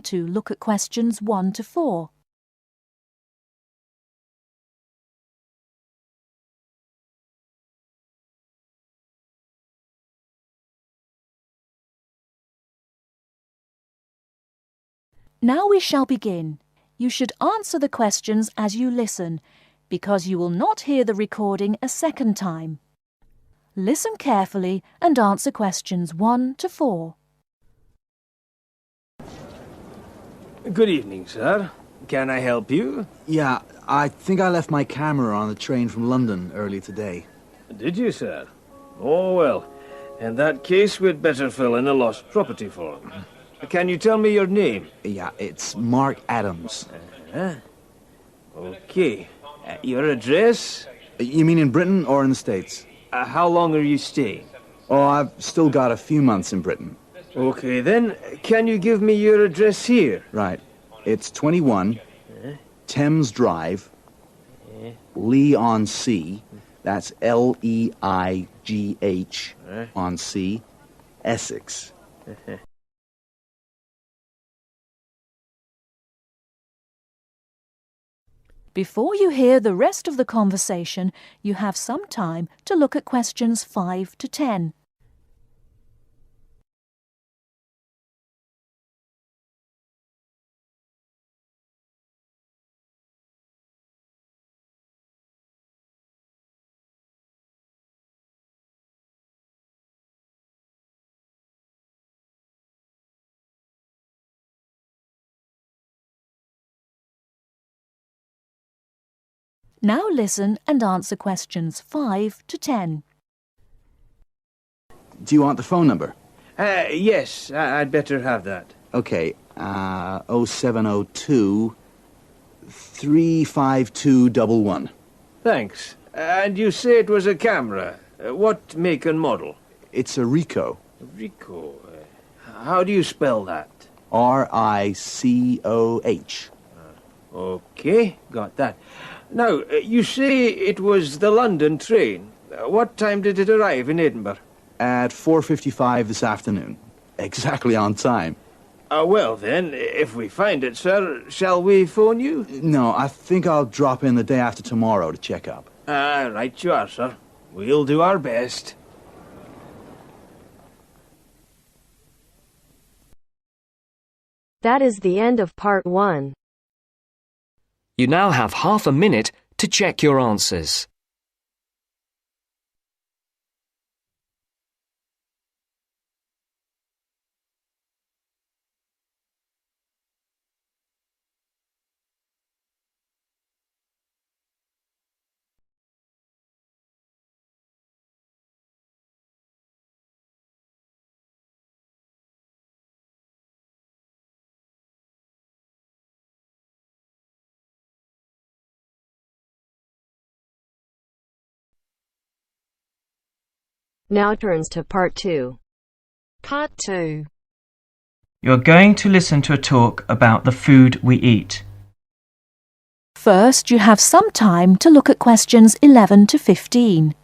time to look at questions 1 to 4. Now we shall begin. You should answer the questions as you listen, because you will not hear the recording a second time. Listen carefully and answer questions 1 to 4. Good evening, sir. Can I help you? Yeah, I think I left my camera on the train from London earlier today. Did you, sir? Oh, well. In that case, we'd better fill in a lost property form. Can you tell me your name? Yeah, it's Mark Adams. Okay. Your address? You mean in Britain or in the States? How long are you staying? Oh, I've still got a few months in Britain. Okay, then. Can you give me your address here? Right. It's 21 Thames Drive, Leigh-on-Sea. That's Leigh on Sea, Essex. Before you hear the rest of the conversation, you have some time to look at questions 5 to 10. Now listen and answer questions 5 to 10. Do you want the phone number? Yes, I'd better have that. Okay, 0702 35211. Thanks. And you say it was a camera. What make and model? It's a Ricoh. Ricoh. How do you spell that? Ricoh. Okay, got that. Now, you say it was the London train. What time did it arrive in Edinburgh? At 4:55 this afternoon. Exactly on time. Well then, if we find it, sir, shall we phone you? No, I think I'll drop in the day after tomorrow to check up. Right you are, sir. We'll do our best. That is the end of part 1. You now have half a minute to check your answers. Now turns to part 2. Part 2. You're going to listen to a talk about the food we eat. First, you have some time to look at questions 11 to 15.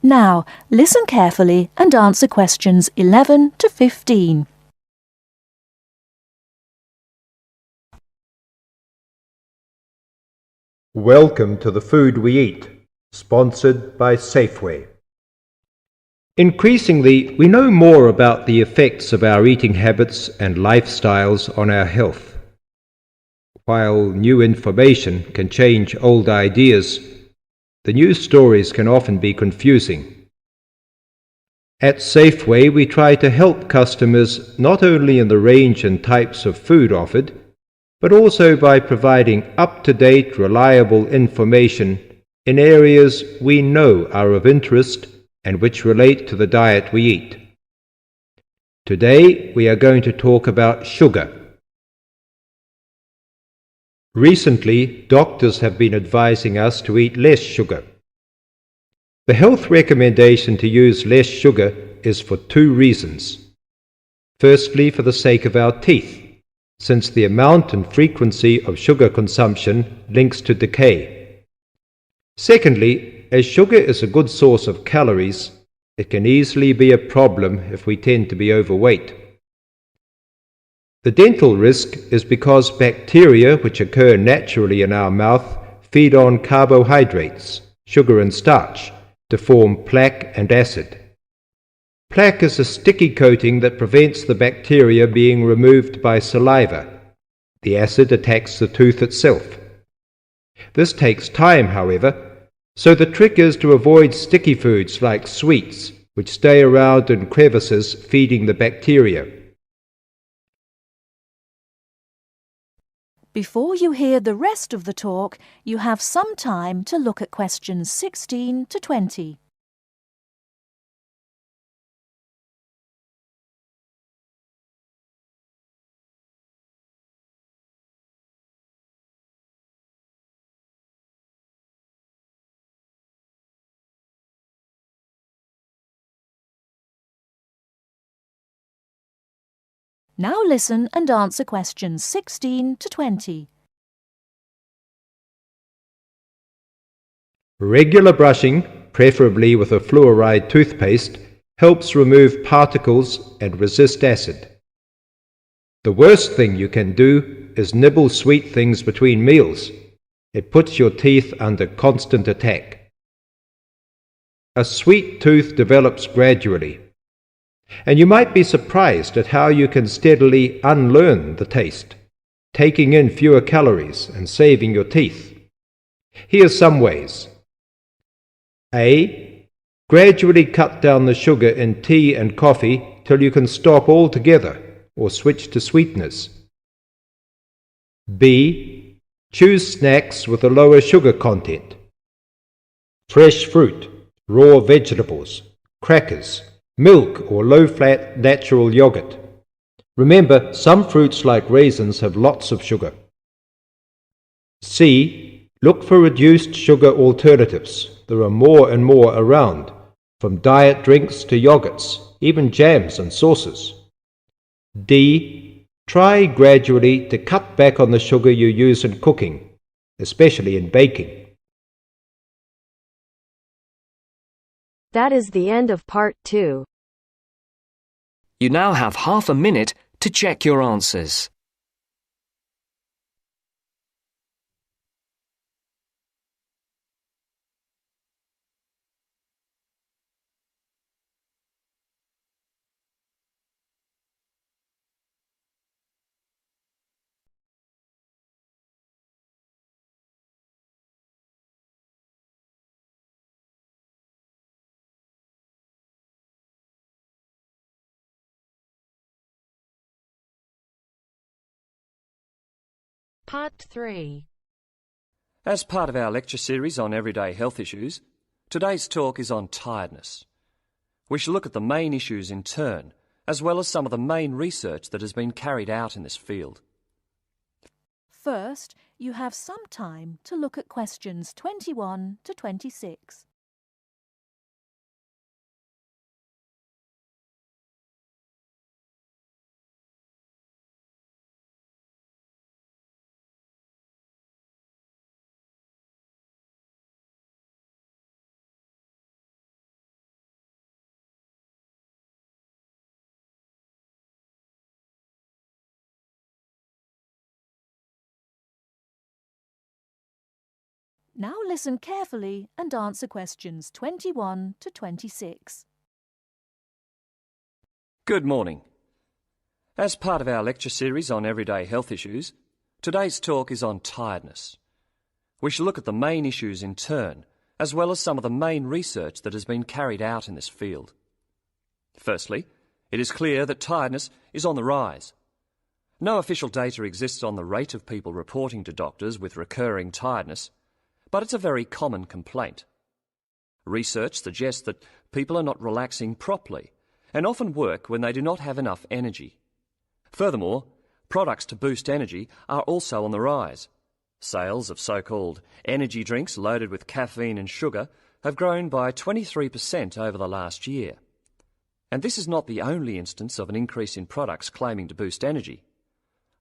Now, listen carefully and answer questions 11 to 15. Welcome to The Food We Eat, sponsored by Safeway. Increasingly, we know more about the effects of our eating habits and lifestyles on our health. While new information can change old ideas, the news stories can often be confusing. At Safeway, we try to help customers not only in the range and types of food offered, but also by providing up-to-date, reliable information in areas we know are of interest and which relate to the diet we eat. Today, we are going to talk about sugar. Recently, doctors have been advising us to eat less sugar. The health recommendation to use less sugar is for two reasons. Firstly, for the sake of our teeth, since the amount and frequency of sugar consumption links to decay. Secondly, as sugar is a good source of calories, it can easily be a problem if we tend to be overweight. The dental risk is because bacteria which occur naturally in our mouth feed on carbohydrates, sugar and starch, to form plaque and acid. Plaque is a sticky coating that prevents the bacteria being removed by saliva. The acid attacks the tooth itself. This takes time, however, so the trick is to avoid sticky foods like sweets, which stay around in crevices feeding the bacteria. Before you hear the rest of the talk, you have some time to look at questions 16 to 20. Now listen and answer questions 16 to 20. Regular brushing, preferably with a fluoride toothpaste, helps remove particles and resist acid. The worst thing you can do is nibble sweet things between meals. It puts your teeth under constant attack. A sweet tooth develops gradually, and you might be surprised at how you can steadily unlearn the taste, taking in fewer calories and saving your teeth. Here are some ways. A. Gradually cut down the sugar in tea and coffee till you can stop altogether or switch to sweeteners. B. Choose snacks with a lower sugar content. Fresh fruit, raw vegetables, crackers, milk or low-fat natural yogurt. Remember, some fruits like raisins have lots of sugar. C. Look for reduced sugar alternatives. There are more and more around, from diet drinks to yogurts, even jams and sauces. D. Try gradually to cut back on the sugar you use in cooking, especially in baking. That is the end of part 2. You now have half a minute to check your answers. Part 3. As part of our lecture series on everyday health issues, today's talk is on tiredness. We shall look at the main issues in turn, as well as some of the main research that has been carried out in this field. First, you have some time to look at questions 21 to 26. Now listen carefully and answer questions 21 to 26. Good morning. As part of our lecture series on everyday health issues, today's talk is on tiredness. We shall look at the main issues in turn, as well as some of the main research that has been carried out in this field. Firstly, it is clear that tiredness is on the rise. No official data exists on the rate of people reporting to doctors with recurring tiredness, but it's a very common complaint. Research suggests that people are not relaxing properly and often work when they do not have enough energy. Furthermore, products to boost energy are also on the rise. Sales of so-called energy drinks loaded with caffeine and sugar have grown by 23% over the last year. And this is not the only instance of an increase in products claiming to boost energy.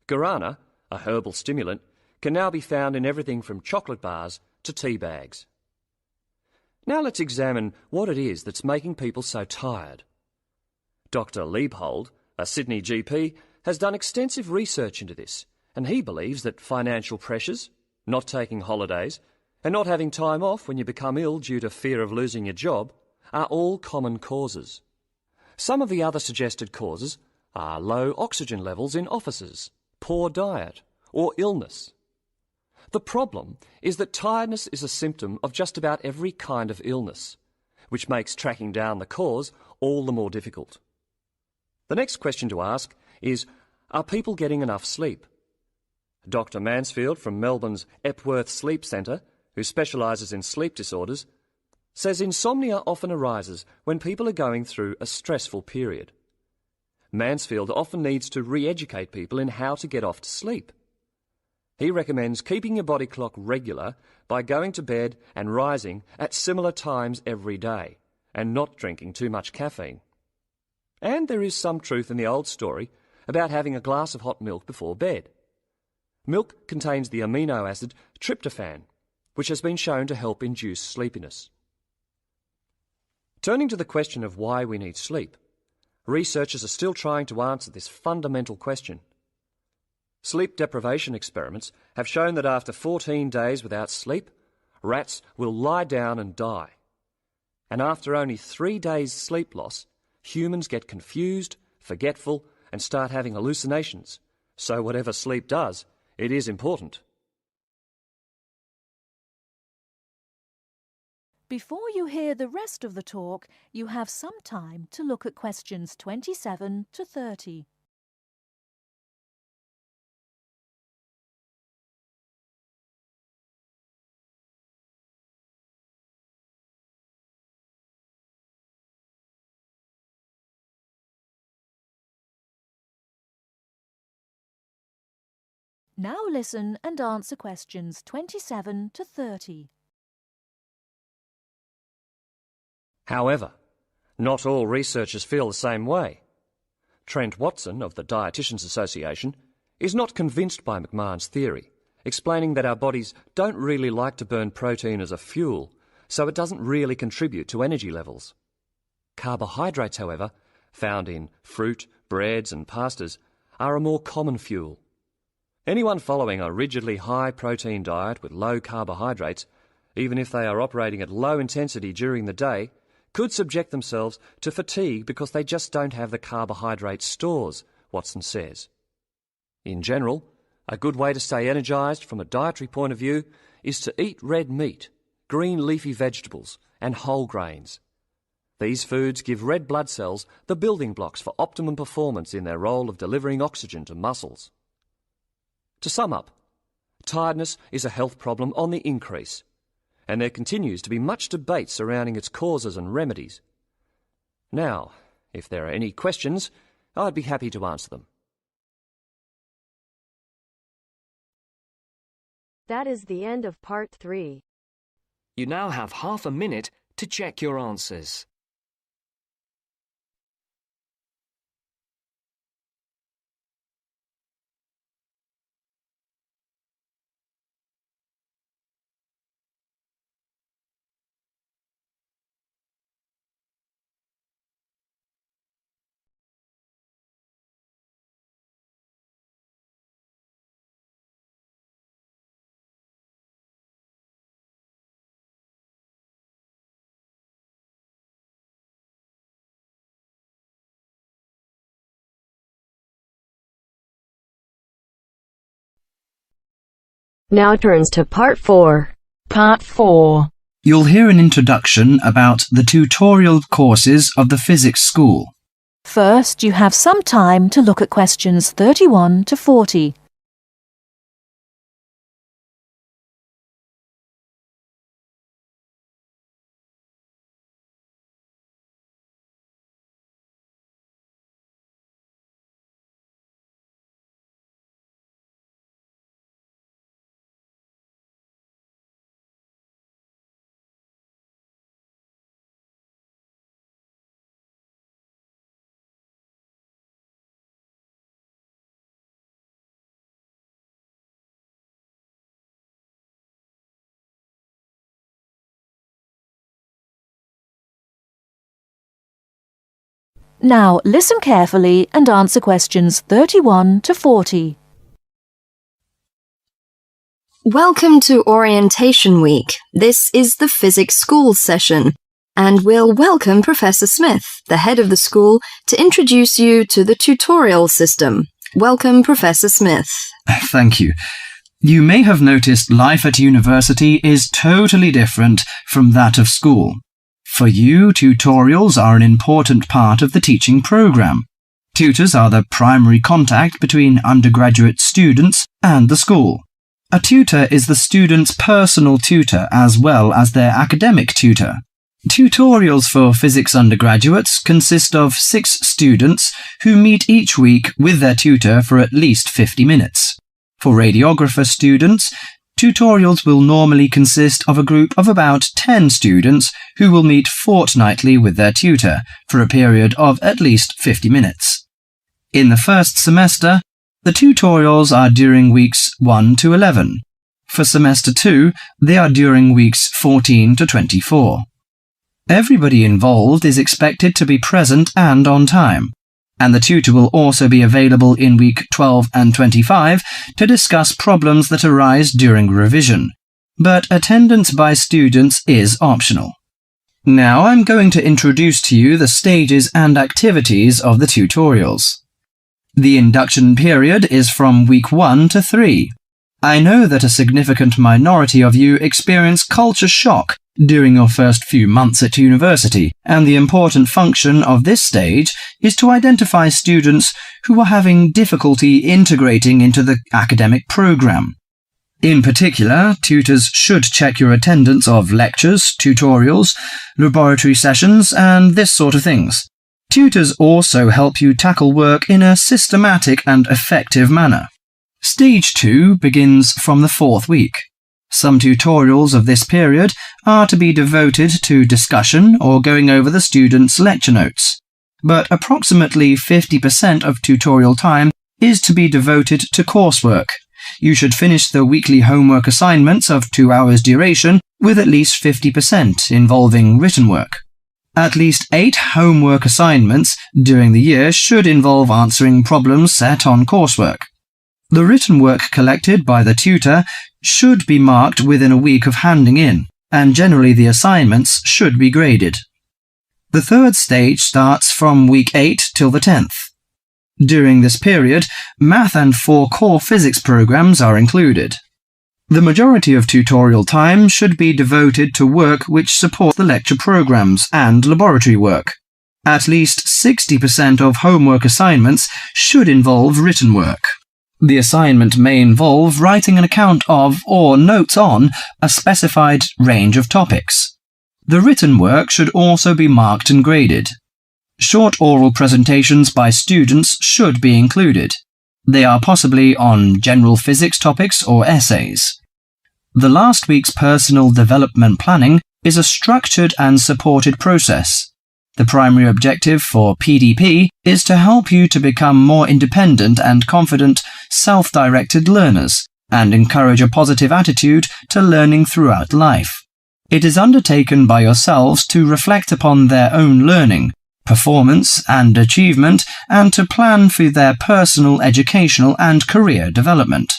Guarana, a herbal stimulant, can now be found in everything from chocolate bars to tea bags. Now let's examine what it is that's making people so tired. Dr. Liebhold, a Sydney GP, has done extensive research into this, and he believes that financial pressures, not taking holidays, and not having time off when you become ill due to fear of losing your job are all common causes. Some of the other suggested causes are low oxygen levels in offices, poor diet, or illness. The problem is that tiredness is a symptom of just about every kind of illness, which makes tracking down the cause all the more difficult. The next question to ask is, are people getting enough sleep? Dr. Mansfield from Melbourne's Epworth Sleep Centre, who specialises in sleep disorders, says insomnia often arises when people are going through a stressful period. Mansfield often needs to re-educate people in how to get off to sleep. He recommends keeping your body clock regular by going to bed and rising at similar times every day, and not drinking too much caffeine. And there is some truth in the old story about having a glass of hot milk before bed. Milk contains the amino acid tryptophan, which has been shown to help induce sleepiness. Turning to the question of why we need sleep, researchers are still trying to answer this fundamental question. Sleep deprivation experiments have shown that after 14 days without sleep, rats will lie down and die. And after only 3 days sleep loss, humans get confused, forgetful, and start having hallucinations. So whatever sleep does, it is important. Before you hear the rest of the talk, you have some time to look at questions 27 to 30. Now listen and answer questions 27 to 30. However, not all researchers feel the same way. Trent Watson of the Dietitians Association is not convinced by McMahon's theory, explaining that our bodies don't really like to burn protein as a fuel, so it doesn't really contribute to energy levels. Carbohydrates, however, found in fruit, breads and pastas, are a more common fuel. Anyone following a rigidly high-protein diet with low carbohydrates, even if they are operating at low intensity during the day, could subject themselves to fatigue because they just don't have the carbohydrate stores, Watson says. In general, a good way to stay energised from a dietary point of view is to eat red meat, green leafy vegetables and whole grains. These foods give red blood cells the building blocks for optimum performance in their role of delivering oxygen to muscles. To sum up, tiredness is a health problem on the increase, and there continues to be much debate surrounding its causes and remedies. Now, if there are any questions, I'd be happy to answer them. That is the end of part 3. You now have half a minute to check your answers. Now turns to part 4. Part 4. You'll hear an introduction about the tutorial courses of the physics school. First, you have some time to look at questions 31 to 40. Now listen carefully and answer questions 31 to 40. Welcome to Orientation Week. This is the Physics School session, and we'll welcome Professor Smith, the head of the school, to introduce you to the tutorial system. Welcome, Professor Smith. Thank you. You may have noticed life at university is totally different from that of school. For you, tutorials are an important part of the teaching program. Tutors are the primary contact between undergraduate students and the school. A tutor is the student's personal tutor as well as their academic tutor. Tutorials for physics undergraduates consist of 6 students who meet each week with their tutor for at least 50 minutes. For radiographer students, tutorials will normally consist of a group of about 10 students who will meet fortnightly with their tutor for a period of at least 50 minutes. In the first semester, the tutorials are during weeks 1 to 11. For semester 2, they are during weeks 14 to 24. Everybody involved is expected to be present and on time, and the tutor will also be available in week 12 and 25 to discuss problems that arise during revision, but attendance by students is optional. Now I'm going to introduce to you the stages and activities of the tutorials. The induction period is from week 1 to 3. I know that a significant minority of you experience culture shock during your first few months at university, and the important function of this stage is to identify students who are having difficulty integrating into the academic program. In particular, tutors should check your attendance of lectures, tutorials, laboratory sessions, and this sort of things. Tutors also help you tackle work in a systematic and effective manner. Stage 2 begins from the 4th week. Some tutorials of this period are to be devoted to discussion or going over the students' lecture notes, but approximately 50% of tutorial time is to be devoted to coursework. You should finish the weekly homework assignments of 2 hours duration with at least 50% involving written work. At least 8 homework assignments during the year should involve answering problems set on coursework. The written work collected by the tutor should be marked within a week of handing in, and generally the assignments should be graded. The 3rd stage starts from week 8 till the 10th. During this period, math and 4 core physics programs are included. The majority of tutorial time should be devoted to work which supports the lecture programs and laboratory work. At least 60% of homework assignments should involve written work. The assignment may involve writing an account of or notes on a specified range of topics. The written work should also be marked and graded. Short oral presentations by students should be included. They are possibly on general physics topics or essays. The last week's personal development planning is a structured and supported process. The primary objective for PDP is to help you to become more independent and confident, self-directed learners, and encourage a positive attitude to learning throughout life. It is undertaken by yourselves to reflect upon their own learning, performance and achievement, and to plan for their personal, educational and career development.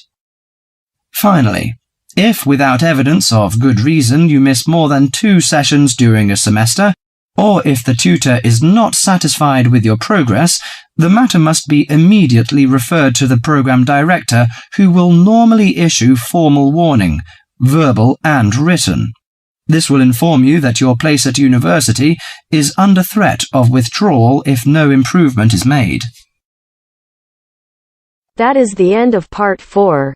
Finally, if without evidence of good reason you miss more than 2 sessions during a semester, or if the tutor is not satisfied with your progress, the matter must be immediately referred to the program director, who will normally issue formal warning, verbal and written. This will inform you that your place at university is under threat of withdrawal if no improvement is made. That is the end of part 4.